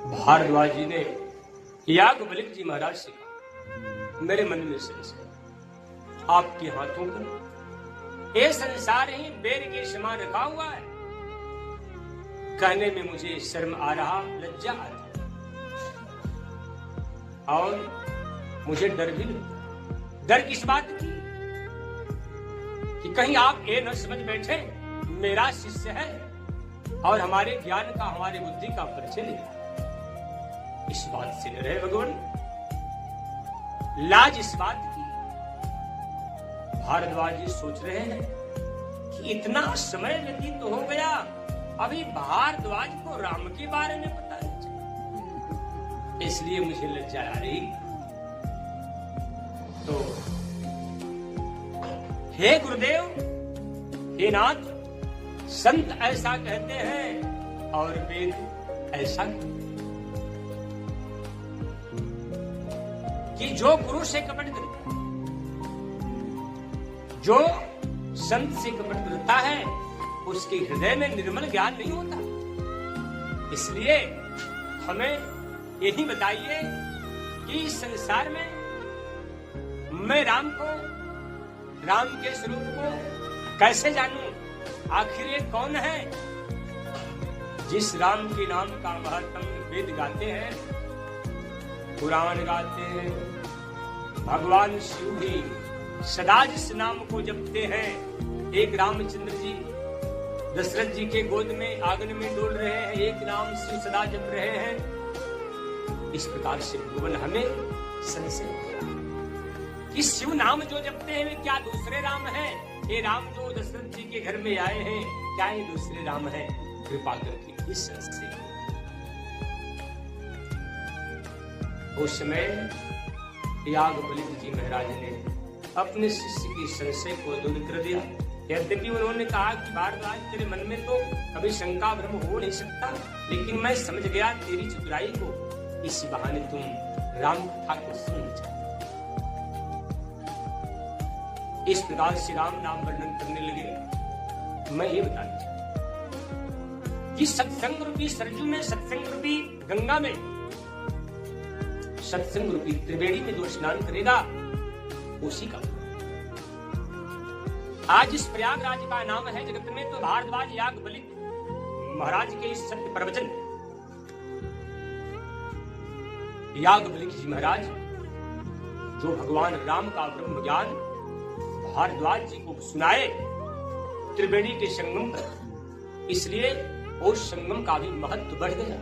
भारद्वाज जी ने याज्ञवल्क्य जी महाराज से कहा, मेरे मन में संशय, आपके हाथों पर ये संसार ही बेर के समान रखा हुआ है। कहने में मुझे शर्म आ रहा, लज्जा आ रही और मुझे डर भी लगता। डर किस बात की कि कहीं आप ये न समझ बैठे मेरा शिष्य है और हमारे ज्ञान का, हमारी बुद्धि का परिचय ले। इस बात से न रहे भगवान, लाज इस बात की। भारद्वाज जी सोच रहे हैं कि इतना समय व्यतीत तो हो गया, अभी भारद्वाज को राम के बारे में पता नहीं चला, इसलिए मुझे लज्जा आ रही। तो हे गुरुदेव, हे नाथ, संत ऐसा कहते हैं और वेद ऐसा कि जो गुरु से कपट करता है, जो संत से कपट करता है, उसके हृदय में निर्मल ज्ञान नहीं होता। इसलिए हमें यही बताइए कि इस संसार में मैं राम को, राम के स्वरूप को कैसे जानूं? आखिर ये कौन है जिस राम के नाम का महात्म्य वेद गाते हैं, पुराण गाते हैं, भगवान शिव भी सदा जिस नाम को जपते हैं। एक रामचंद्र जी दशरथ जी के गोद में आंगन में डोल रहे हैं, एक नाम शिव सदा जप रहे हैं। इस प्रकार से भगवान हमें संशय हो कि शिव नाम जो जपते हैं वे क्या दूसरे राम हैं? ये राम जो दशरथ जी के घर में आए हैं, क्या ये दूसरे राम हैं? कृपा करके इस संशय उस समय याज्ञवल्क्य जी महाराज ने अपने शिष्य की संशय को दूर कर दिया। यद्यपि उन्होंने कहा कि भारद्वाज, तेरे मन में तो कभी शंका भ्रम हो नहीं सकता, लेकिन मैं समझ गया तेरी चतुराई को, इसी बहाने तुम राम कथा को सुन जाओ। इस प्रकार से राम नाम वर्णन करने लगे। मैं ये बताना चाहता कि सत्संग रूपी सरजू में, सत्संग रूपी गंगा में, सत्संग रूपी त्रिवेणी में जो स्नान करेगा उसी का। आज इस प्रयागराज का नाम है जगत में तो भारद्वाज याज्ञवल्क्य महाराज के इस सत्य प्रवचन, याज्ञवल्क्य जी महाराज जो भगवान राम का ब्रह्म ज्ञान भारद्वाज जी को सुनाए त्रिवेणी के संगम पर, इसलिए उस संगम का भी महत्व बढ़ गया।